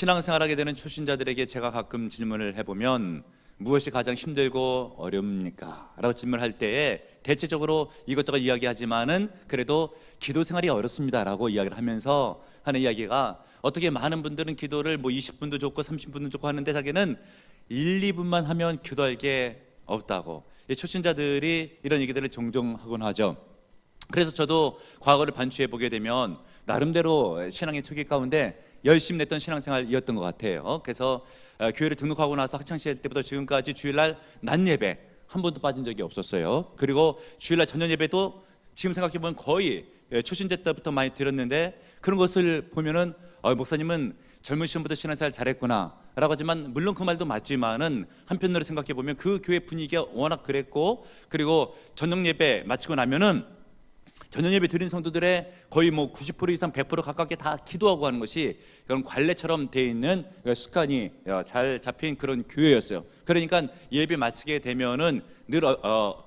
신앙생활하게 되는 초신자들에게 제가 가끔 질문을 해보면 무엇이 가장 힘들고 어렵습니까? 라고 질문할 때에 대체적으로 이것저것 이야기하지만은 그래도 기도 생활이 어렵습니다 라고 이야기를 하면서 하는 이야기가, 어떻게 많은 분들은 기도를 뭐 20분도 좋고 30분도 좋고 하는데 자기는 1, 2분만 하면 기도할 게 없다고, 초신자들이 이런 얘기들을 종종 하곤 하죠. 그래서 저도 과거를 반추해 보게 되면 나름대로 신앙의 초기 가운데 열심히 냈던 신앙생활이었던 것 같아요. 그래서 교회를 등록하고 나서 학창시절 때부터 지금까지 주일날 낮 예배 한 번도 빠진 적이 없었어요. 그리고 주일날 저녁 예배도 지금 생각해보면 거의 초신자 때부터 많이 드렸는데, 그런 것을 보면은 목사님은 젊은 시절부터 신앙생활 잘했구나 라고 하지만, 물론 그 말도 맞지만은 한편으로 생각해보면 그 교회 분위기가 워낙 그랬고, 그리고 저녁 예배 마치고 나면은 저녁 예배 드린 성도들의 거의 뭐 90% 이상 100% 가깝게 다 기도하고 하는 것이 그런 관례처럼 돼 있는 습관이 잘 잡힌 그런 교회였어요. 그러니까 예배 마치게 되면은 늘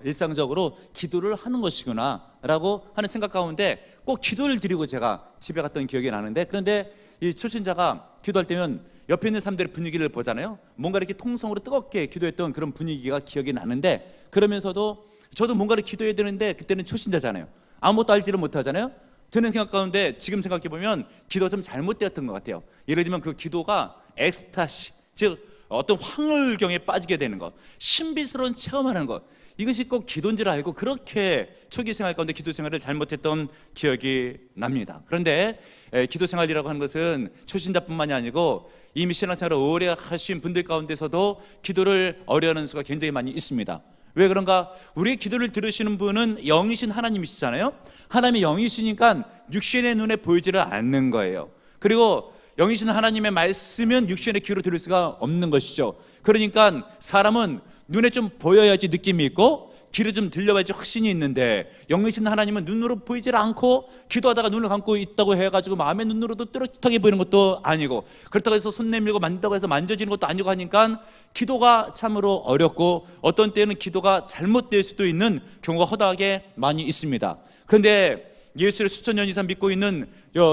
일상적으로 기도를 하는 것이구나 라고 하는 생각 가운데 꼭 기도를 드리고 제가 집에 갔던 기억이 나는데, 그런데 이 초신자가 기도할 때면 옆에 있는 사람들의 분위기를 보잖아요. 뭔가 이렇게 통성으로 뜨겁게 기도했던 그런 분위기가 기억이 나는데, 그러면서도 저도 뭔가를 기도해야 되는데 그때는 초신자잖아요. 아무것도 알지를 못하잖아요. 드는 생각 가운데 지금 생각해보면 기도가 좀 잘못되었던 것 같아요. 예를 들면 그 기도가 엑스타시, 즉 어떤 황홀경에 빠지게 되는 것, 신비스러운 체험하는 것, 이것이 꼭 기도인 줄 알고 그렇게 초기 생활 가운데 기도 생활을 잘못했던 기억이 납니다. 그런데 기도 생활이라고 하는 것은 초신자뿐만이 아니고 이미 신앙생활을 오래 하신 분들 가운데서도 기도를 어려워하는 수가 굉장히 많이 있습니다. 왜 그런가? 우리의 기도를 들으시는 분은 영이신 하나님이시잖아요. 하나님이 영이시니까 육신의 눈에 보이지를 않는 거예요. 그리고 영이신 하나님의 말씀은 육신의 귀로 들을 수가 없는 것이죠. 그러니까 사람은 눈에 좀 보여야지 느낌이 있고 귀로 좀 들려야지 확신이 있는데, 영이신 하나님은 눈으로 보이질 않고 기도하다가 눈을 감고 있다고 해가지고 마음의 눈으로도 뚜렷하게 보이는 것도 아니고, 그렇다고 해서 손 내밀고 만진다고 해서 만져지는 것도 아니고 하니까 기도가 참으로 어렵고, 어떤 때는 기도가 잘못될 수도 있는 경우가 허다하게 많이 있습니다. 그런데 예수를 수천 년 이상 믿고 있는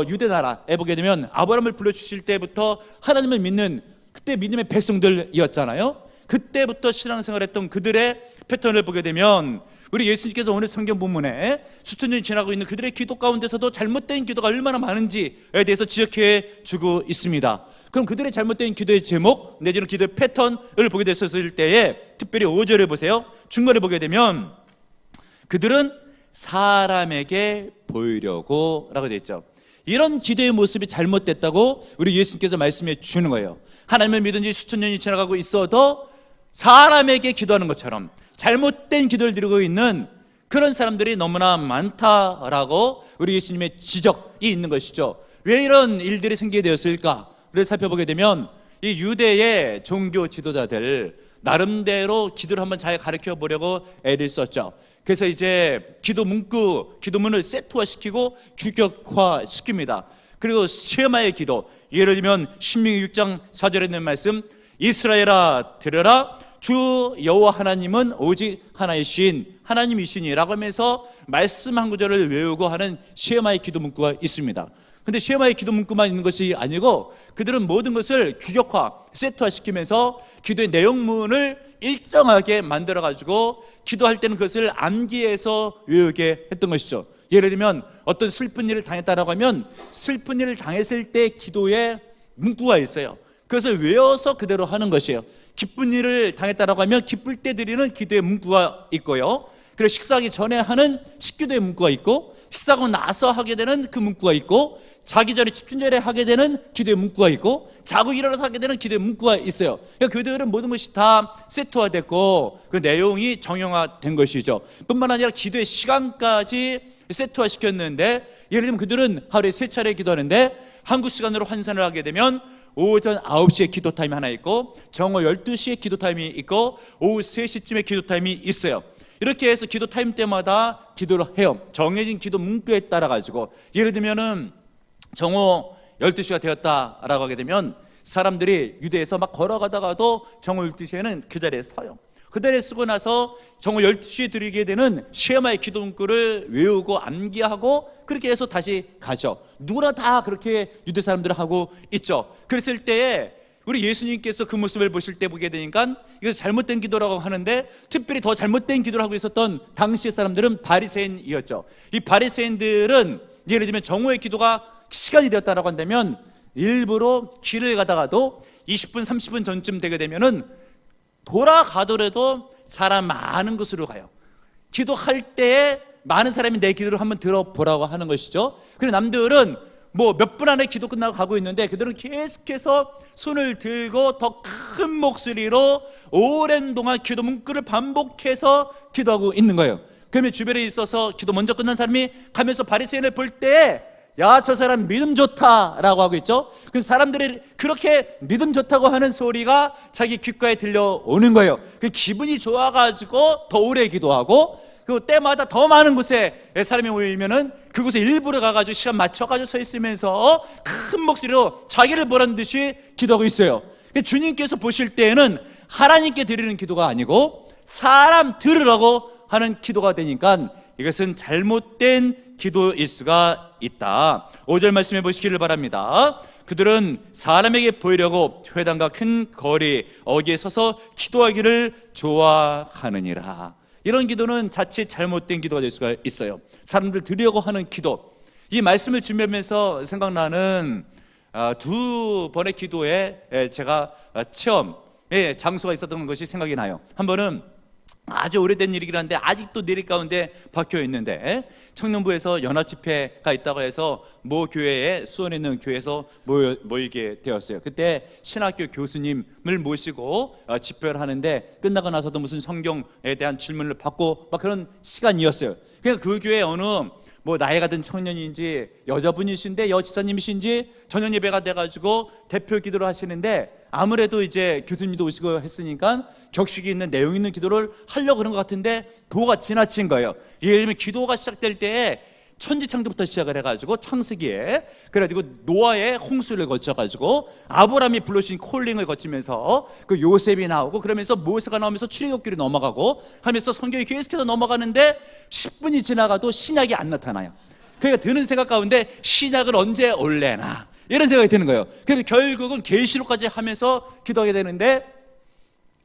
유대 나라에 보게 되면 아브라함을 불러주실 때부터 하나님을 믿는 그때 믿음의 백성들이었잖아요. 그때부터 신앙생활했던 그들의 패턴을 보게 되면 우리 예수님께서 오늘 성경 본문에 수천 년이 지나고 있는 그들의 기도 가운데서도 잘못된 기도가 얼마나 많은지에 대해서 지적해 주고 있습니다. 그럼 그들의 잘못된 기도의 제목 내지는 기도의 패턴을 보게 됐었을 때에 특별히 5절을 보세요. 중간에 보게 되면 그들은 사람에게 보이려고 라고 되어 있죠. 이런 기도의 모습이 잘못됐다고 우리 예수님께서 말씀해 주는 거예요. 하나님을 믿은 지 수천 년이 지나가고 있어도 사람에게 기도하는 것처럼 잘못된 기도를 드리고 있는 그런 사람들이 너무나 많다라고 우리 예수님의 지적이 있는 것이죠. 왜 이런 일들이 생기게 되었을까? 를 살펴보게 되면 이 유대의 종교 지도자들 나름대로 기도를 한번 잘 가르쳐 보려고 애를 썼죠. 그래서 이제 기도 문구, 기도문을 세트화시키고 규격화시킵니다. 그리고 쉐마의 기도, 예를 들면 신명기 6장 4절에 있는 말씀, 이스라엘아 들으라, 주 여호와 하나님은 오직 하나이신 하나님이시니라고 하면서 말씀 한 구절을 외우고 하는 쉐마의 기도 문구가 있습니다. 근데 쉐마의 기도 문구만 있는 것이 아니고 그들은 모든 것을 규격화, 세트화시키면서 기도의 내용문을 일정하게 만들어가지고 기도할 때는 그것을 암기해서 외우게 했던 것이죠. 예를 들면 어떤 슬픈 일을 당했다라고 하면 슬픈 일을 당했을 때 기도에 문구가 있어요. 그것을 외워서 그대로 하는 것이에요. 기쁜 일을 당했다라고 하면 기쁠 때 드리는 기도의 문구가 있고요. 그리고 식사하기 전에 하는 식기도의 문구가 있고, 식사하고 나서 하게 되는 그 문구가 있고, 자기 전에 집중전에 하게 되는 기도의 문구가 있고, 자고 일어나서 하게 되는 기도의 문구가 있어요. 그러니까 그들은 모든 것이 다 세트화됐고 그 내용이 정형화된 것이죠. 뿐만 아니라 기도의 시간까지 세트화시켰는데, 예를 들면 그들은 하루에 3차례 기도하는데 한국 시간으로 환산을 하게 되면 오전 9시에 기도 타임이 하나 있고, 정오 12시에 기도 타임이 있고, 오후 3시쯤에 기도 타임이 있어요. 이렇게 해서 기도 타임 때마다 기도를 해요. 정해진 기도 문구에 따라 가지고, 예를 들면은 정오 12시가 되었다라고 하게 되면 사람들이 유대에서 막 걸어가다가도 정오 12시에는 그 자리에 서요. 그대로 쓰고 나서 정오 12시에 드리게 되는 쉐마의 기도 문구를 외우고 암기하고 그렇게 해서 다시 가죠. 누구나 다 그렇게 유대 사람들은 하고 있죠. 그랬을 때에 우리 예수님께서 그 모습을 보실 때 보게 되니까 이것은 잘못된 기도라고 하는데, 특별히 더 잘못된 기도를 하고 있었던 당시의 사람들은 바리새인이었죠. 이 바리새인들은 예를 들면 정오의 기도가 시간이 되었다라고 한다면 일부러 길을 가다가도 20분 30분 전쯤 되게 되면은 돌아가더라도 사람 많은 곳으로 가요. 기도할 때에 많은 사람이 내 기도를 한번 들어보라고 하는 것이죠. 그리고 남들은 뭐 몇 분 안에 기도 끝나고 가고 있는데 그들은 계속해서 손을 들고 더 큰 목소리로 오랜 동안 기도 문구를 반복해서 기도하고 있는 거예요. 그러면 주변에 있어서 기도 먼저 끝난 사람이 가면서 바리새인을 볼 때 야, 저 사람 믿음 좋다라고 하고 있죠. 그 사람들이 그렇게 믿음 좋다고 하는 소리가 자기 귓가에 들려오는 거예요. 그 기분이 좋아가지고 더 오래 기도하고, 그 때마다 더 많은 곳에 사람이 모이면은 그곳에 일부러 가가지고 시간 맞춰가지고 서 있으면서 큰 목소리로 자기를 보라는 듯이 기도하고 있어요. 주님께서 보실 때에는 하나님께 드리는 기도가 아니고 사람 들으라고 하는 기도가 되니까 이것은 잘못된 기도일 수가 있다. 5절 말씀해 보시기를 바랍니다. 그들은 사람에게 보이려고 회당과 큰 거리 어귀에 서서 기도하기를 좋아하느니라. 이런 기도는 자칫 잘못된 기도가 될 수가 있어요. 사람들 드리려고 하는 기도. 이 말씀을 준비하면서 생각나는 두 번의 기도에 제가 체험의 장소가 있었던 것이 생각이 나요. 한 번은 아주 오래된 일이긴 한데 아직도 내리 가운데 박혀 있는데, 청년부에서 연합집회가 있다고 해서 모 교회에, 수원에 있는 교회에서 모이게 되었어요. 그때 신학교 교수님을 모시고 집회를 하는데, 끝나고 나서도 무슨 성경에 대한 질문을 받고 막 그런 시간이었어요. 그러니까 그 교회 어느 뭐 나이가 든 청년인지 여자분이신데 여지사님이신지 저녁 예배가 돼가지고 대표 기도를 하시는데, 아무래도 이제 교수님도 오시고 했으니까 격식이 있는 내용 있는 기도를 하려고 그런 것 같은데 도가 지나친 거예요. 예를 들면 기도가 시작될 때 천지창조부터 시작을 해가지고 창세기에, 그래가지고 노아의 홍수를 거쳐가지고 아브라함이 불러주신 콜링을 거치면서 그 요셉이 나오고, 그러면서 모세가 나오면서 출애굽기로 넘어가고 하면서 성경이 계속해서 넘어가는데 10분이 지나가도 신약이 안 나타나요. 그러니까 드는 생각 가운데 신약을 언제 올래나 이런 생각이 드는 거예요. 그래서 결국은 계시록까지 하면서 기도하게 되는데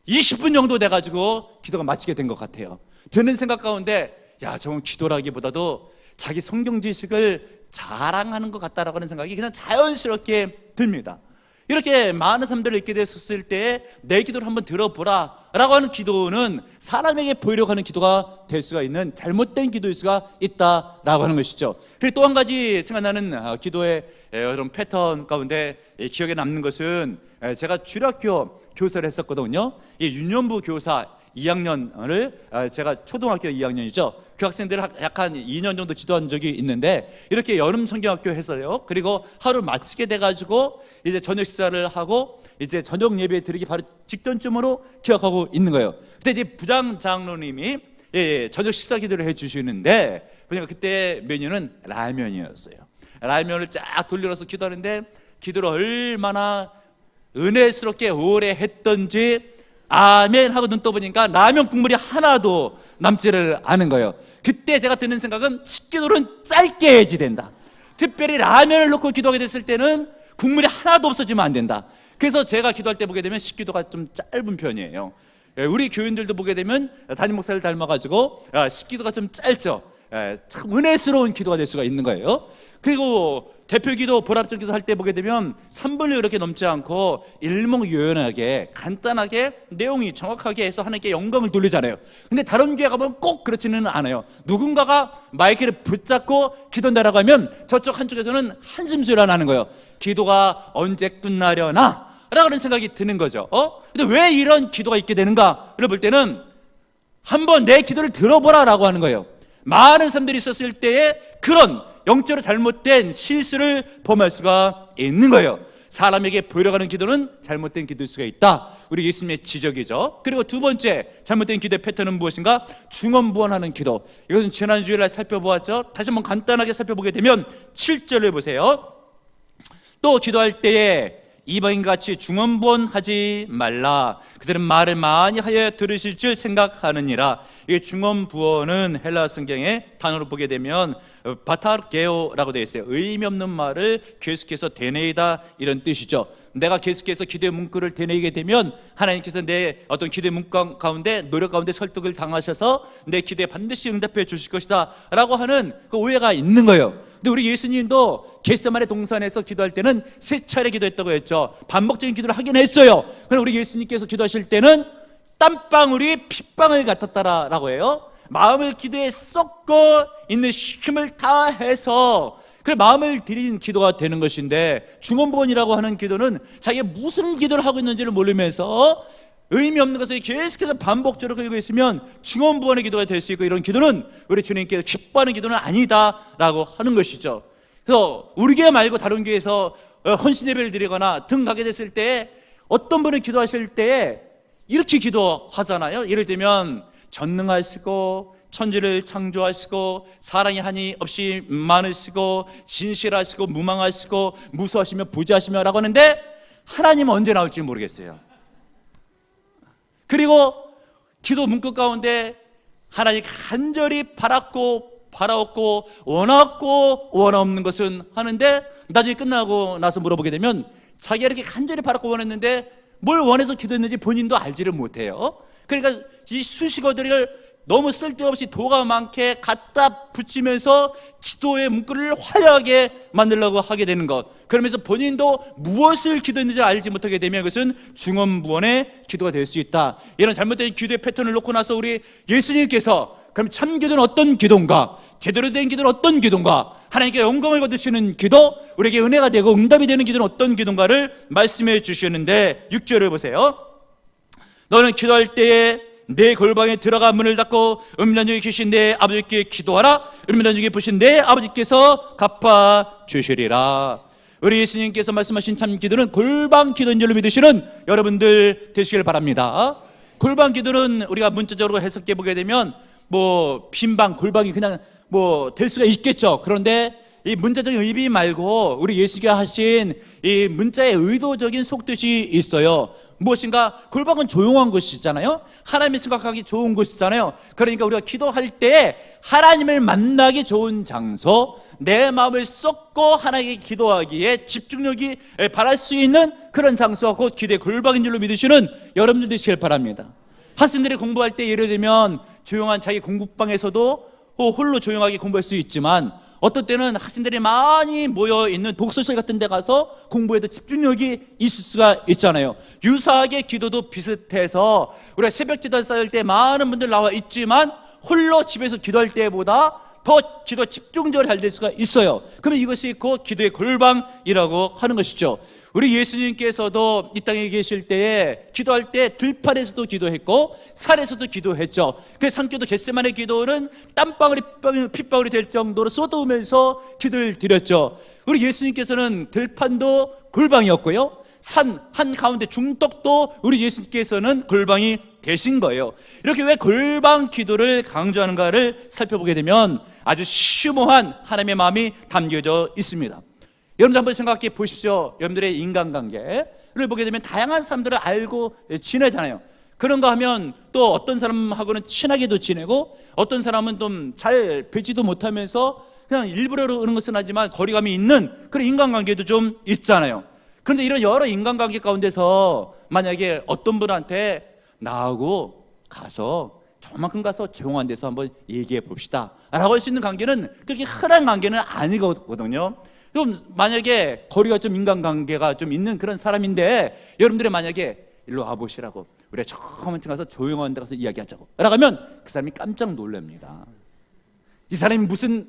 20분 정도 돼가지고 기도가 마치게 된 것 같아요. 드는 생각 가운데 야, 저건 기도라기보다도 자기 성경 지식을 자랑하는 것 같다라고 하는 생각이 그냥 자연스럽게 듭니다. 이렇게 많은 사람들을 있게 됐을 때 내 기도를 한번 들어보라 라고 하는 기도는 사람에게 보이려고 하는 기도가 될 수가 있는 잘못된 기도일 수가 있다라고 하는 것이죠. 그리고 또 한 가지 생각나는 기도의 그런 패턴 가운데 기억에 남는 것은, 제가 주일학교 교사를 했었거든요. 이 유년부 교사 2학년을, 제가 초등학교 2학년이죠. 그 학생들을 약 한 2년 정도 지도한 적이 있는데, 이렇게 여름 성경학교 했어요. 그리고 하루 마치게 돼가지고 이제 저녁 식사를 하고 이제 저녁 예배 드리기 바로 직전쯤으로 기억하고 있는 거예요. 그때 이제 부장 장로님이 저녁 식사 기도를 해주시는데, 보니까 그때 메뉴는 라면이었어요. 라면을 쫙 돌려서 기도하는데 기도를 얼마나 은혜스럽게 오래 했던지 아멘 하고 눈 떠보니까 라면 국물이 하나도 남지를 않은 거예요. 그때 제가 드는 생각은 식기도는 짧게 해야지 된다. 특별히 라면을 넣고 기도하게 됐을 때는 국물이 하나도 없어지면 안 된다. 그래서 제가 기도할 때 보게 되면 식기도가 좀 짧은 편이에요. 우리 교인들도 보게 되면 담임 목사를 닮아가지고 식기도가 좀 짧죠. 참 은혜스러운 기도가 될 수가 있는 거예요. 그리고 대표기도, 보람적 기도 할 때 보게 되면 3분을 이렇게 넘지 않고 일목요연하게 간단하게 내용이 정확하게 해서 하나님께 영광을 돌리잖아요. 근데 다른 교회 가보면 꼭 그렇지는 않아요. 누군가가 마이크를 붙잡고 기도한다라고 하면 저쪽 한쪽에서는 한숨소리가 나는 거예요. 기도가 언제 끝나려나? 라는 생각이 드는 거죠. 근데 왜 이런 기도가 있게 되는가를 볼 때는 한번 내 기도를 들어보라 라고 하는 거예요. 많은 사람들이 있었을 때에 그런 영적으로 잘못된 실수를 범할 수가 있는 거예요. 사람에게 보이려가는 기도는 잘못된 기도일 수가 있다. 우리 예수님의 지적이죠. 그리고 두 번째 잘못된 기도의 패턴은 무엇인가? 중언부언하는 기도. 이것은 지난 주일날 살펴보았죠. 다시 한번 간단하게 살펴보게 되면 7절을 보세요. 또 기도할 때에 이방인같이 중언부언하지 말라. 그들은 말을 많이 하여 들으실 줄 생각하느니라. 이 중언부언은 헬라 성경의 단어로 보게 되면 바타르게오라고 되어 있어요. 의미 없는 말을 계속해서 되뇌이다, 이런 뜻이죠. 내가 계속해서 기도의 문구를 되뇌이게 되면 하나님께서 내 어떤 기도의 문구 가운데, 노력 가운데 설득을 당하셔서 내 기도에 반드시 응답해 주실 것이다 라고 하는 그 오해가 있는 거예요. 근데 우리 예수님도 겟세마네 동산에서 기도할 때는 3차례 기도했다고 했죠. 반복적인 기도를 하긴 했어요. 그러나 우리 예수님께서 기도하실 때는 땀방울이 핏방울 같았다라고 해요. 마음을 기도에 쏟고 있는 힘을 다해서 그 마음을 들인 기도가 되는 것인데, 중언부언이라고 하는 기도는 자기가 무슨 기도를 하고 있는지를 모르면서 의미 없는 것을 계속해서 반복적으로 끌고 있으면 중언부언의 기도가 될 수 있고, 이런 기도는 우리 주님께서 기뻐하는 기도는 아니다라고 하는 것이죠. 그래서 우리 교회 말고 다른 교회에서 헌신 예배를 드리거나 등 가게 됐을 때 어떤 분은 기도하실 때 이렇게 기도하잖아요. 예를 들면 전능하시고 천지를 창조하시고 사랑이 한이 없이 많으시고 진실하시고 무망하시고 무수하시며 부지하시며 라고 하는데, 하나님은 언제 나올지 모르겠어요. 그리고 기도 문구 가운데 하나님 간절히 바라옵고 원하고 원없는 것은 하는데, 나중에 끝나고 나서 물어보게 되면 자기가 이렇게 간절히 바랐고 원했는데 뭘 원해서 기도했는지 본인도 알지를 못해요. 그러니까 이 수식어들을 너무 쓸데없이 도가 많게 갖다 붙이면서 기도의 문구를 화려하게 만들려고 하게 되는 것, 그러면서 본인도 무엇을 기도했는지 알지 못하게 되면 그것은 중언부언의 기도가 될 수 있다. 이런 잘못된 기도의 패턴을 놓고 나서 우리 예수님께서 그럼 참 기도는 어떤 기도인가, 제대로 된 기도는 어떤 기도인가, 하나님께 영광을 거두시는 기도, 우리에게 은혜가 되고 응답이 되는 기도는 어떤 기도인가를 말씀해 주시는데, 6절을 보세요. 너는 기도할 때에 내 골방에 들어가 문을 닫고 음란중에 계신 내 아버지께 기도하라. 음란중에 보신 내 아버지께서 갚아주시리라. 우리 예수님께서 말씀하신 참 기도는 골방 기도인 줄로 믿으시는 여러분들 되시길 바랍니다. 골방 기도는 우리가 문자적으로 해석해 보게 되면 빈방, 골방이 그냥 될 수가 있겠죠. 그런데 이 문자적인 의미 말고 우리 예수가 하신 이 문자의 의도적인 속뜻이 있어요. 무엇인가, 골방은 조용한 곳이잖아요. 하나님이 생각하기 좋은 곳이잖아요. 그러니까 우리가 기도할 때 하나님을 만나기 좋은 장소, 내 마음을 쏟고 하나님께 기도하기에 집중력이 발할 수 있는 그런 장소가 곧 기도의 골방인 줄로 믿으시는 여러분들 되시길 바랍니다. 학생들이 공부할 때 예를 들면 조용한 자기 공부방에서도 홀로 조용하게 공부할 수 있지만, 어떤 때는 학생들이 많이 모여있는 독서실 같은 데 가서 공부해도 집중력이 있을 수가 있잖아요. 유사하게 기도도 비슷해서 우리가 새벽 기도 쌓일 때 많은 분들 나와 있지만 홀로 집에서 기도할 때보다 더 기도 집중적으로 잘 될 수가 있어요. 그러면 이것이 곧 기도의 골방이라고 하는 것이죠. 우리 예수님께서도 이 땅에 계실 때에 기도할 때 들판에서도 기도했고 산에서도 기도했죠. 그 산기도 겟세마네 기도는 땀방울이 핏방울이 될 정도로 쏟아오면서 기도를 드렸죠. 우리 예수님께서는 들판도 골방이었고요, 산 한가운데 중턱도 우리 예수님께서는 골방이 되신 거예요. 이렇게 왜 골방 기도를 강조하는가를 살펴보게 되면 아주 심오한 하나님의 마음이 담겨져 있습니다. 여러분들 한번 생각해 보십시오. 여러분들의 인간관계를 보게 되면 다양한 사람들을 알고 지내잖아요. 그런가 하면 또 어떤 사람하고는 친하게도 지내고 어떤 사람은 좀 잘 뵈지도 못하면서 그냥 일부러 그러는 것은 하지만 거리감이 있는 그런 인간관계도 좀 있잖아요. 그런데 이런 여러 인간관계 가운데서 만약에 어떤 분한테 나하고 가서 저만큼 가서 조용한 데서 한번 얘기해 봅시다 라고 할 수 있는 관계는 그렇게 흔한 관계는 아니거든요. 그럼 만약에 거리가 좀 인간관계가 좀 있는 그런 사람인데 여러분들이 만약에 일로 와보시라고, 우리가 조그만 층 가서 조용한 데 가서 이야기하자고 라고 하면 그 사람이 깜짝 놀랍니다. 이 사람이 무슨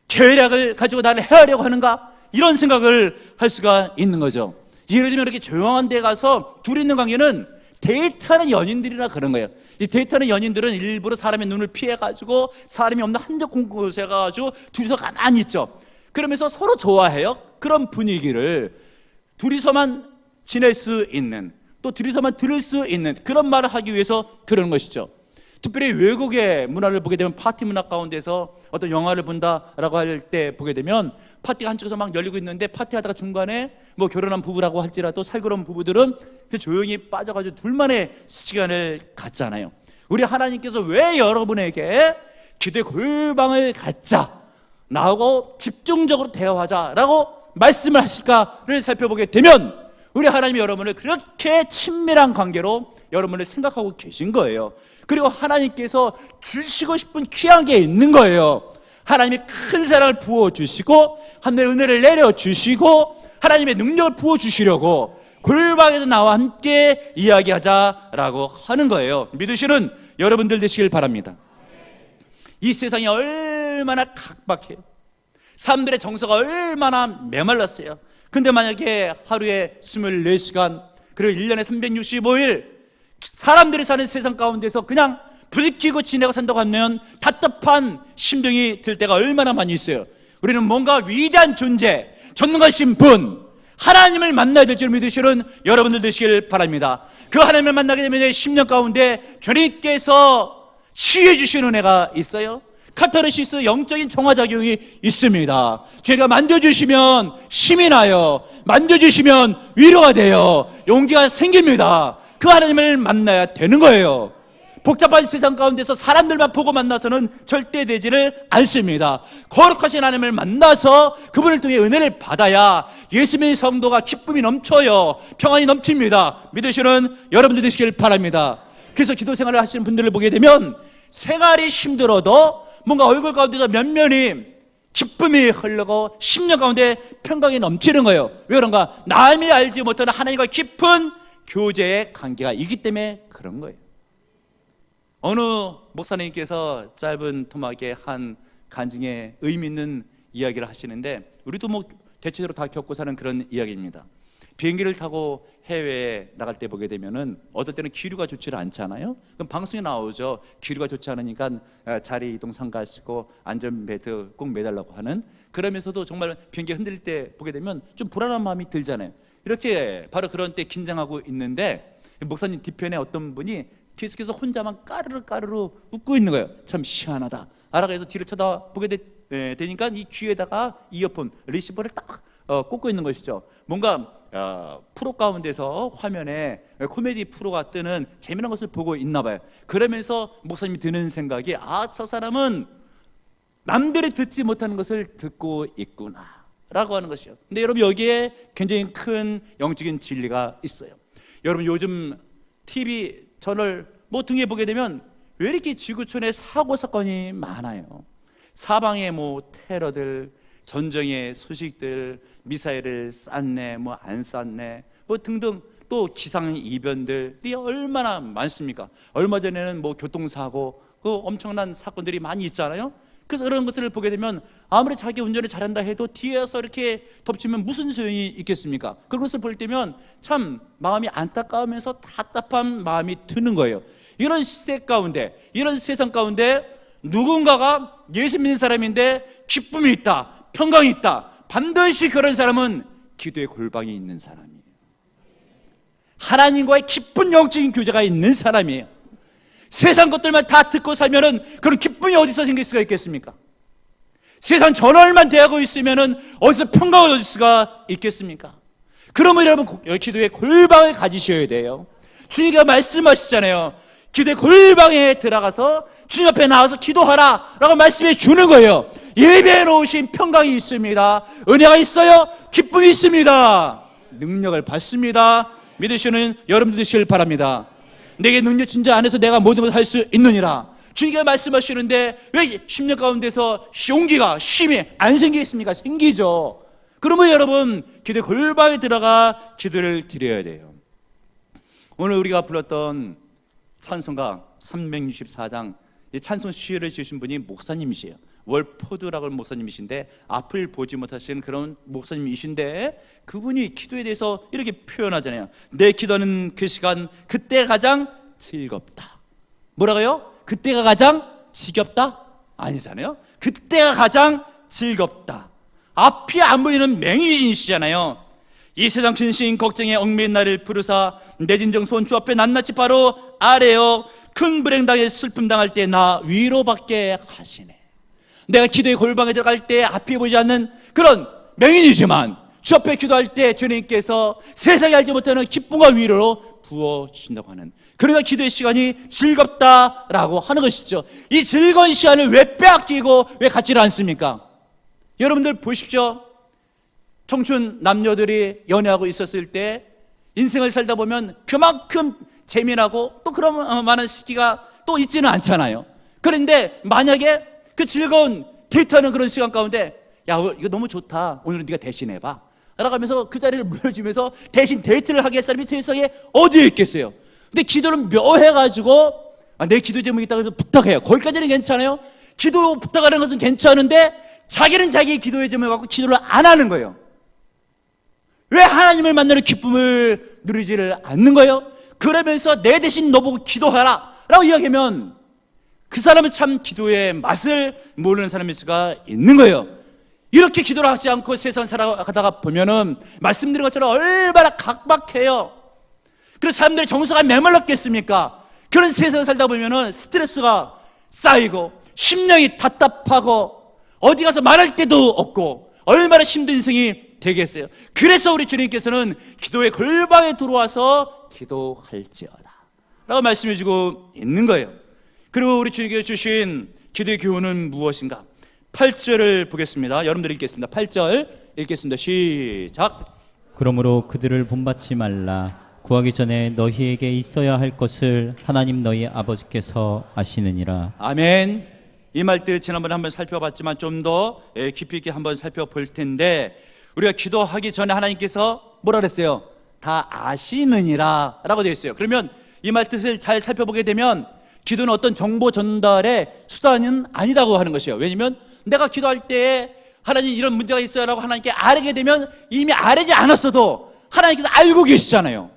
계략을 가지고 나를 해하려고 하는가, 이런 생각을 할 수가 있는 거죠. 예를 들면 이렇게 조용한 데 가서 둘이 있는 관계는 데이트하는 연인들이라 그런 거예요. 이 데이트하는 연인들은 일부러 사람의 눈을 피해가지고 사람이 없는 한적 곳에 가가지고 둘이서 가만히 있죠. 그러면서 서로 좋아해요. 그런 분위기를 둘이서만 지낼 수 있는, 또 둘이서만 들을 수 있는 그런 말을 하기 위해서 그러는 것이죠. 특별히 외국의 문화를 보게 되면 파티 문화 가운데서 어떤 영화를 본다라고 할 때 보게 되면 파티가 한쪽에서 막 열리고 있는데 파티하다가 중간에 뭐 결혼한 부부라고 할지라도 살그러운 부부들은 조용히 빠져가지고 둘만의 시간을 갖잖아요. 우리 하나님께서 왜 여러분에게 기도의 골방을 갖자, 나하고 집중적으로 대화하자라고 말씀을 하실까를 살펴보게 되면, 우리 하나님이 여러분을 그렇게 친밀한 관계로 여러분을 생각하고 계신 거예요. 그리고 하나님께서 주시고 싶은 귀한 게 있는 거예요. 하나님이 큰 사랑을 부어주시고 하늘의 은혜를 내려주시고 하나님의 능력을 부어주시려고 골방에서 나와 함께 이야기하자라고 하는 거예요. 믿으시는 여러분들 되시길 바랍니다. 이 세상이 얼마나 각박해요. 사람들의 정서가 얼마나 메말랐어요. 근데 만약에 하루에 24시간 그리고 1년에 365일 사람들이 사는 세상 가운데서 그냥 부딪히고 지내고 산다고 하면 답답한 심정이 들 때가 얼마나 많이 있어요. 우리는 뭔가 위대한 존재, 전능하신 분 하나님을 만나야 될 줄 믿으시는 여러분들 되시길 바랍니다. 그 하나님을 만나게 되면 10년 가운데 주님께서 치유해 주시는 은혜가 있어요. 카타르시스, 영적인 정화작용이 있습니다. 죄가 만져주시면 힘이 나요. 만져주시면 위로가 돼요. 용기가 생깁니다. 그 하나님을 만나야 되는 거예요. 복잡한 세상 가운데서 사람들만 보고 만나서는 절대 되지를 않습니다. 거룩하신 하나님을 만나서 그분을 통해 은혜를 받아야 예수님의 성도가 기쁨이 넘쳐요. 평안이 넘칩니다. 믿으시는 여러분들 되시길 바랍니다. 그래서 기도 생활을 하시는 분들을 보게 되면 생활이 힘들어도 뭔가 얼굴 가운데서 면면이 기쁨이 흐르고 10년 가운데 평강이 넘치는 거예요. 왜 그런가? 남이 알지 못하는 하나님과 깊은 교제의 관계가 있기 때문에 그런 거예요. 어느 목사님께서 짧은 토막의 한 간증에 의미 있는 이야기를 하시는데, 우리도 뭐 대체적으로 다 겪고 사는 그런 이야기입니다. 비행기를 타고 해외에 나갈 때 보게 되면은 어떨 때는 기류가 좋지를 않잖아요. 그럼 방송에 나오죠. 기류가 좋지 않으니까 자리 이동 삼가하시고 안전벨트 꼭 매달라고 하는. 그러면서도 정말 비행기 흔들릴 때 보게 되면 좀 불안한 마음이 들잖아요. 이렇게 바로 그런 때 긴장하고 있는데 목사님 뒤편에 어떤 분이 계속해서 혼자만 까르르 웃고 있는 거예요. 참 희한하다 라고 해서 뒤를 쳐다보게 되니까 이 귀에다가 이어폰 리시버를 딱 꽂고 있는 것이죠. 뭔가 프로 가운데서 화면에 코미디 프로가 뜨는 재미난 것을 보고 있나 봐요. 그러면서 목사님이 드는 생각이, 저 사람은 남들이 듣지 못하는 것을 듣고 있구나 라고 하는 것이요. 근데 여러분, 여기에 굉장히 큰 영적인 진리가 있어요. 여러분, 요즘 TV 저널 뭐 등에 보게 되면 왜 이렇게 지구촌에 사고 사건이 많아요. 사방에 뭐 테러들, 전쟁의 소식들, 미사일을 쐈네 뭐 안 쐈네 뭐 등등, 또 기상이변들이 얼마나 많습니까? 얼마 전에는 뭐 교통사고, 그 엄청난 사건들이 많이 있잖아요. 그래서 그런 것들을 보게 되면 아무리 자기 운전을 잘한다 해도 뒤에서 이렇게 덮치면 무슨 소용이 있겠습니까? 그런 것을 볼 때면 참 마음이 안타까우면서 답답한 마음이 드는 거예요. 이런 시대 가운데, 이런 세상 가운데 누군가가 예수 믿는 사람인데 기쁨이 있다, 평강이 있다, 반드시 그런 사람은 기도의 골방이 있는 사람이에요. 하나님과의 깊은 영적인 교제가 있는 사람이에요. 세상 것들만 다 듣고 살면은 그런 기쁨이 어디서 생길 수가 있겠습니까? 세상 전월만 대하고 있으면은 어디서 평강을 얻을 수가 있겠습니까? 그러면 여러분, 기도의 골방을 가지셔야 돼요. 주님께서 말씀하시잖아요. 기도의 골방에 들어가서 주님 앞에 나와서 기도하라 라고 말씀해 주는 거예요. 예배해 놓으신 평강이 있습니다. 은혜가 있어요. 기쁨이 있습니다. 능력을 받습니다. 믿으시는 여러분들 되시길 바랍니다. 내게 능력 진짜 안에서 내가 모든 것을 할 수 있느니라. 주님께서 말씀하시는데 왜 10년 가운데서 용기가, 힘이 안 생기겠습니까? 생기죠. 그러면 여러분, 기도의 골방에 들어가 기도를 드려야 돼요. 오늘 우리가 불렀던 찬송가 364장, 이 찬송 시를 지으신 분이 목사님이세요. 월포드라고 하는 목사님이신데, 앞을 보지 못하시는 그런 목사님이신데, 그분이 기도에 대해서 이렇게 표현하잖아요. 내 기도는 그 시간, 그때가 가장 즐겁다. 뭐라고요? 그때가 가장 지겹다? 아니잖아요. 그때가 가장 즐겁다. 앞이 안 보이는 맹인이시잖아요. 이 세상 근심 걱정에 얽매인 나를 부르사 내 진정 손주 앞에 낱낱이 바로 아래요. 큰 불행당에 슬픔 당할 때 나 위로받게 하시네. 내가 기도의 골방에 들어갈 때 앞이 보이지 않는 그런 맹인이지만 주 앞에 기도할 때 주님께서 세상이 알지 못하는 기쁨과 위로로 부어주신다고 하는, 그러니까 기도의 시간이 즐겁다라고 하는 것이죠. 이 즐거운 시간을 왜 빼앗기고 왜 갖지를 않습니까? 여러분들 보십시오. 청춘 남녀들이 연애하고 있었을 때 인생을 살다 보면 그만큼 재미나고 또 그런 많은 시기가 또 있지는 않잖아요. 그런데 만약에 그 즐거운 데이트하는 그런 시간 가운데 야, 이거 너무 좋다, 오늘은 네가 대신해봐 라고 하면서 그 자리를 물려주면서 대신 데이트를 하게 할 사람이 세상에 어디에 있겠어요? 근데 기도를 묘해가지고 내 기도 제목이 있다고 해서 부탁해요. 거기까지는 괜찮아요. 기도 부탁하는 것은 괜찮은데 자기는 자기의 기도의 제목을 갖고 기도를 안 하는 거예요. 왜 하나님을 만나는 기쁨을 누리지를 않는 거예요? 그러면서 내 대신 너보고 기도하라 라고 이야기하면 그 사람은 참 기도의 맛을 모르는 사람일 수가 있는 거예요. 이렇게 기도를 하지 않고 세상 살아가다가 보면은 말씀드린 것처럼 얼마나 각박해요. 그래서 사람들의 정서가 메말랐겠습니까? 그런 세상을 살다 보면은 스트레스가 쌓이고 심령이 답답하고 어디 가서 말할 데도 없고 얼마나 힘든 인생이 되겠어요. 그래서 우리 주님께서는 기도의 골방에 들어와서 기도할지어다 라고 말씀해 주고 있는 거예요. 그리고 우리 주님께서 주신 기도의 교훈은 무엇인가? 8절을 보겠습니다. 여러분들이 읽겠습니다. 8절 읽겠습니다. 시작. 그러므로 그들을 본받지 말라. 구하기 전에 너희에게 있어야 할 것을 하나님 너희 아버지께서 아시느니라. 아멘. 이 말들 지난번에 한번 살펴봤지만 좀 더 깊이 있게 한번 살펴볼 텐데, 우리가 기도하기 전에 하나님께서 뭐라 그랬어요? 다 아시느니라 라고 되어 있어요. 그러면 이 말 뜻을 잘 살펴보게 되면 기도는 어떤 정보 전달의 수단은 아니다고 하는 것이에요. 왜냐하면 내가 기도할 때에 하나님 이런 문제가 있어요 라고 하나님께 아뢰게 되면 이미 아뢰지 않았어도 하나님께서 알고 계시잖아요.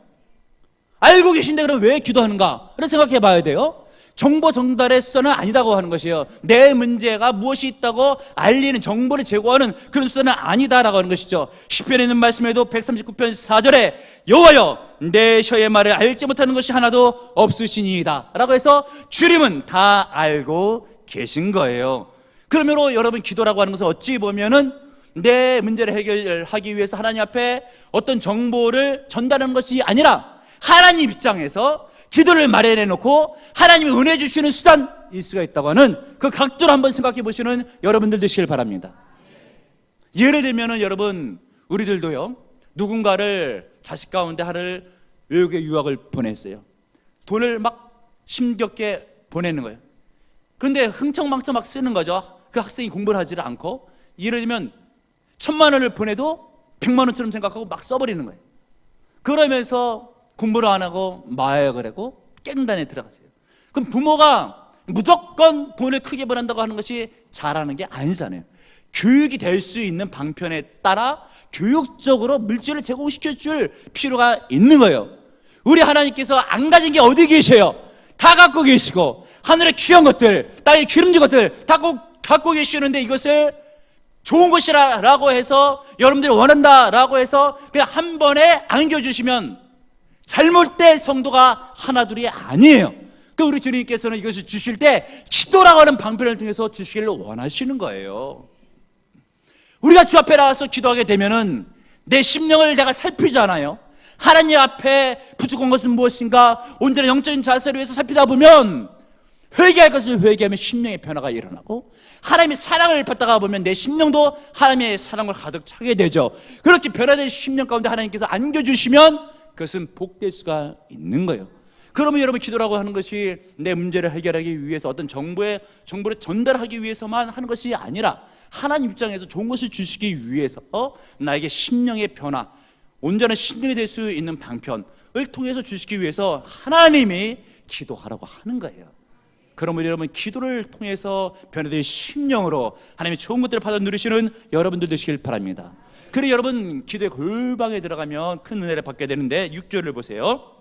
알고 계신데 그럼 왜 기도하는가? 그래서 생각해 봐야 돼요. 정보 전달의 수단은 아니다고 하는 것이에요. 내 문제가 무엇이 있다고 알리는, 정보를 제공하는 그런 수단은 아니다라고 하는 것이죠. 시편에 있는 말씀에도 139편 4절에 여호와여 내 혀의 말을 알지 못하는 것이 하나도 없으시니이다 라고 해서 주님은 다 알고 계신 거예요. 그러므로 여러분, 기도라고 하는 것은 어찌 보면은 내 문제를 해결하기 위해서 하나님 앞에 어떤 정보를 전달하는 것이 아니라 하나님 입장에서 기도를 마련해 놓고 하나님이 은혜 주시는 수단일 수가 있다고 하는 그 각도로 한번 생각해 보시는 여러분들 되시길 바랍니다. 예를 들면은 여러분, 우리들도요, 누군가를 자식 가운데 하나를 외국에 유학을 보냈어요. 돈을 막 힘겹게 보내는 거예요. 그런데 흥청망청 막 쓰는 거죠. 그 학생이 공부를 하지를 않고. 예를 들면 1,000만 원을 보내도 100만 원처럼 생각하고 막 써버리는 거예요. 그러면서 공부를 안 하고 마약을 하고 깽단에 들어갔어요. 그럼 부모가 무조건 돈을 크게 벌한다고 하는 것이 잘하는 게 아니잖아요. 교육이 될 수 있는 방편에 따라 교육적으로 물질을 제공시켜 줄 필요가 있는 거예요. 우리 하나님께서 안 가진 게 어디 계세요? 다 갖고 계시고 하늘의 귀한 것들, 땅의 기름진 것들 다 갖고 계시는데 이것을 좋은 것이라고 해서 여러분들이 원한다라고 해서 그냥 한 번에 안겨주시면 잘못된 성도가 하나둘이 아니에요. 그 우리 주님께서는 이것을 주실 때 기도라고 하는 방편을 통해서 주시기를 원하시는 거예요. 우리가 주 앞에 나와서 기도하게 되면은 내 심령을 내가 살피잖아요. 하나님 앞에 부족한 것은 무엇인가 온전한 영적인 자세를 위해서 살피다 보면 회개할 것을 회개하면 심령의 변화가 일어나고, 하나님의 사랑을 받다가 보면 내 심령도 하나님의 사랑을 가득 차게 되죠. 그렇게 변화된 심령 가운데 하나님께서 안겨주시면 그것은 복될 수가 있는 거예요. 그러면 여러분, 기도라고 하는 것이 내 문제를 해결하기 위해서 어떤 정보를 전달하기 위해서만 하는 것이 아니라 하나님 입장에서 좋은 것을 주시기 위해서 나에게 심령의 변화, 온전한 심령이 될 수 있는 방편을 통해서 주시기 위해서 하나님이 기도하라고 하는 거예요. 그러면 여러분, 기도를 통해서 변화된 심령으로 하나님의 좋은 것들을 받아 누리시는 여러분들 되시길 바랍니다. 그리고 여러분, 기도의 골방에 들어가면 큰 은혜를 받게 되는데 6절을 보세요.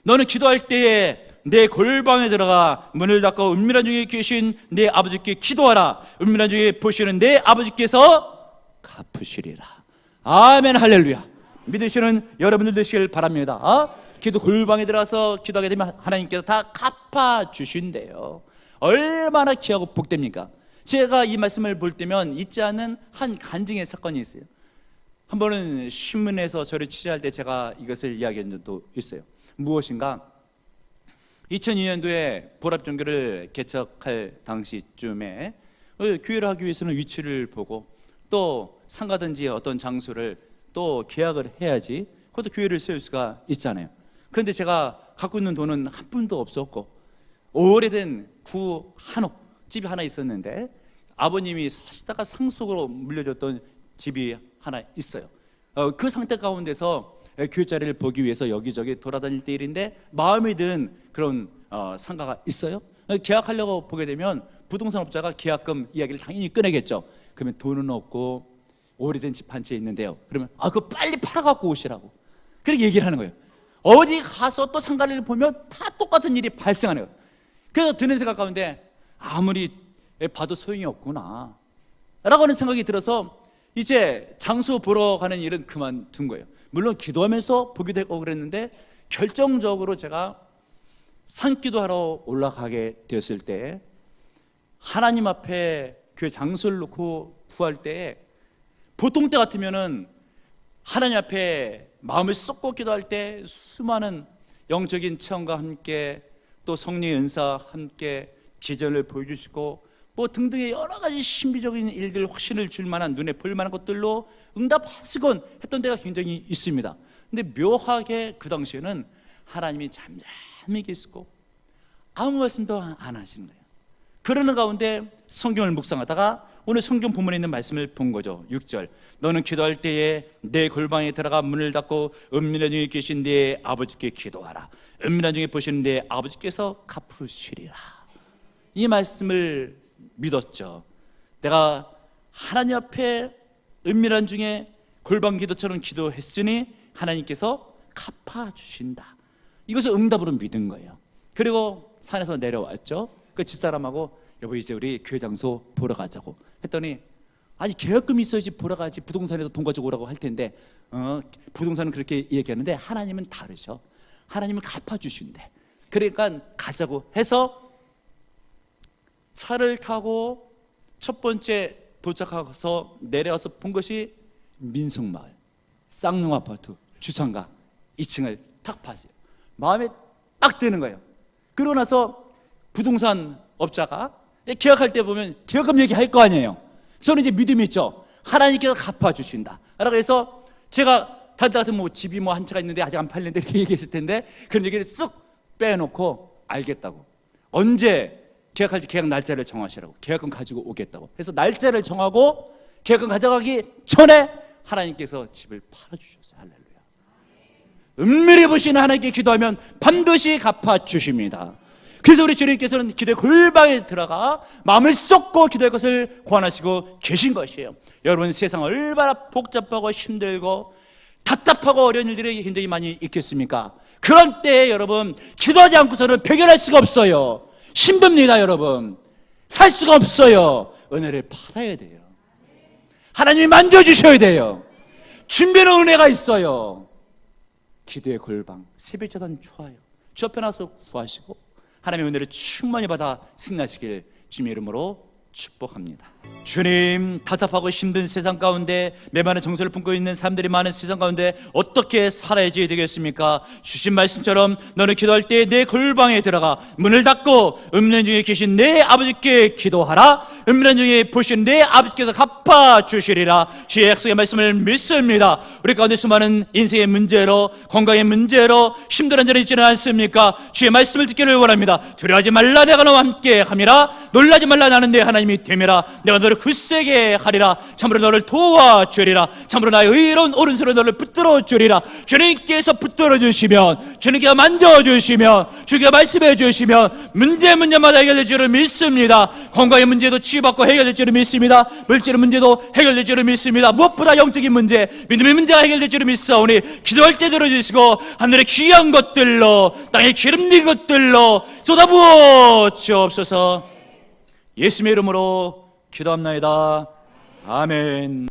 너는 기도할 때에 내 골방에 들어가 문을 닫고 은밀한 중에 계신 내 아버지께 기도하라. 은밀한 중에 보시는 내 아버지께서 갚으시리라. 아멘, 할렐루야. 믿으시는 여러분들 되시길 바랍니다. 기도 골방에 들어가서 기도하게 되면 하나님께서 다 갚아주신대요. 얼마나 귀하고 복됩니까? 제가 이 말씀을 볼 때면 잊지 않는 한 간증의 사건이 있어요. 한 번은 신문에서 저를 취재할 때 제가 이것을 이야기한 적도 있어요. 무엇인가? 2002년도에 보랍종교를 개척할 당시쯤에 교회를 하기 위해서는 위치를 보고 또 상가든지 어떤 장소를 또 계약을 해야지 그것도 교회를 세울 수가 있잖아요. 그런데 제가 갖고 있는 돈은 한 푼도 없었고 오래된 구 한옥 집이 하나 있었는데 아버님이 사시다가 상속으로 물려줬던 집이 하나 있어요. 그 상태 가운데서 교회 자리를 보기 위해서 여기저기 돌아다닐 때 일인데 마음에 든 그런 상가가 있어요. 계약하려고 보게 되면 부동산 업자가 계약금 이야기를 당연히 꺼내겠죠. 그러면 돈은 없고 오래된 집 한 채 있는데요. 그러면 그거 빨리 팔아갖고 오시라고 그렇게 얘기를 하는 거예요. 어디 가서 또 상가를 보면 다 똑같은 일이 발생하는 거예요. 그래서 드는 생각 가운데 아무리 봐도 소용이 없구나 라고 하는 생각이 들어서 이제 장소 보러 가는 일은 그만둔 거예요. 물론 기도하면서 보기도 했고 그랬는데 결정적으로 제가 산기도하러 올라가게 되었을 때 하나님 앞에 그 장소를 놓고 구할 때 보통 때 같으면은 하나님 앞에 마음을 쏟고 기도할 때 수많은 영적인 체험과 함께 또 성령의 은사와 함께 비전을 보여주시고 뭐 등등의 여러 가지 신비적인 일들 확신을 줄 만한 눈에 보일 만한 것들로 응답하시곤 했던 때가 굉장히 있습니다. 근데 묘하게 그 당시에는 하나님이 잠잠히 계시고 아무 말씀도 안 하시는 거예요. 그러는 가운데 성경을 묵상하다가 오늘 성경 본문에 있는 말씀을 본 거죠. 6절 너는 기도할 때에 내 골방에 들어가 문을 닫고 은밀한 중에 계신 네 아버지께 기도하라. 은밀한 중에 보시는 네 아버지께서 갚으시리라. 이 말씀을 믿었죠. 내가 하나님 앞에 은밀한 중에 골방 기도처럼 기도했으니 하나님께서 갚아주신다. 이것을 응답으로 믿은 거예요. 그리고 산에서 내려왔죠. 그 집사람하고 여보 이제 우리 교회 장소 보러 가자고 했더니 아니 계약금이 있어야지 보러 가지 부동산에서 돈 가지고 오라고 할 텐데 부동산은 그렇게 얘기하는데 하나님은 다르셔. 하나님은 갚아주신대. 그러니까 가자고 해서 차를 타고 첫 번째 도착해서 내려와서 본 것이 민성마을 쌍용 아파트 주상가 2층을 탁 봤어요. 마음에 딱 드는 거예요. 그러고 나서 부동산 업자가 계약할 때 보면 계약금 얘기할 거 아니에요. 저는 이제 믿음이 있죠. 하나님께서 갚아주신다 라고 해서 제가 다들 같은 뭐 집이 뭐 한 채가 있는데 아직 안 팔렸는데 이렇게 얘기했을 텐데 그런 얘기를 쓱 빼놓고 알겠다고 언제 계약할지 계약 날짜를 정하시라고 계약금 가지고 오겠다고 해서 날짜를 정하고 계약금 가져가기 전에 하나님께서 집을 팔아주셨어요. 할렐루야. 은밀히 보시는 하나님께 기도하면 반드시 갚아주십니다. 그래서 우리 주님께서는 기도의 골방에 들어가 마음을 쏟고 기도할 것을 권하시고 계신 것이에요. 여러분 세상 얼마나 복잡하고 힘들고 답답하고 어려운 일들이 굉장히 많이 있겠습니까? 그런 때에 여러분 기도하지 않고서는 배결할 수가 없어요. 힘듭니다. 여러분 살 수가 없어요. 은혜를 받아야 돼요. 하나님이 만져주셔야 돼요. 준비는 은혜가 있어요. 기도의 골방 새벽자단 좋아요. 주 앞에 나서 구하시고 하나님의 은혜를 충만히 받아 승리하시길 주님의 이름으로 축복합니다. 주님, 답답하고 힘든 세상 가운데 메마른 정서를 품고 있는 사람들이 많은 세상 가운데 어떻게 살아야지 되겠습니까? 주신 말씀처럼 너는 기도할 때 내 골방에 들어가 문을 닫고 은밀한 중에 계신 내 아버지께 기도하라. 은밀한 중에 보신 내 아버지께서 갚아주시리라. 주의 약속의 말씀을 믿습니다. 우리 가운데 수많은 인생의 문제로 건강의 문제로 힘든 한절이 있지는 않습니까? 주의 말씀을 듣기를 원합니다. 두려워하지 말라 내가 너와 함께 함이라. 놀라지 말라 나는 내 하나님이 됨이라. 내가 너를 굳세게 하리라. 참으로 너를 도와주리라. 참으로 나의 의로운 오른손으로 너를 붙들어 주리라. 주님께서 붙들어 주시면 주님께서 만져주시면 주님께서 말씀해 주시면 문제마다 해결될 줄을 믿습니다. 건강의 문제도 치유받고 해결될 줄을 믿습니다. 물질의 문제도 해결될 줄을 믿습니다. 무엇보다 영적인 문제 믿음의 문제가 해결될 줄을 믿사오니 기도할 때 들어주시고 하늘의 귀한 것들로 땅의 기름진 것들로 쏟아부어 주옵소서. 예수님의 이름으로 기도합나이다. 아멘.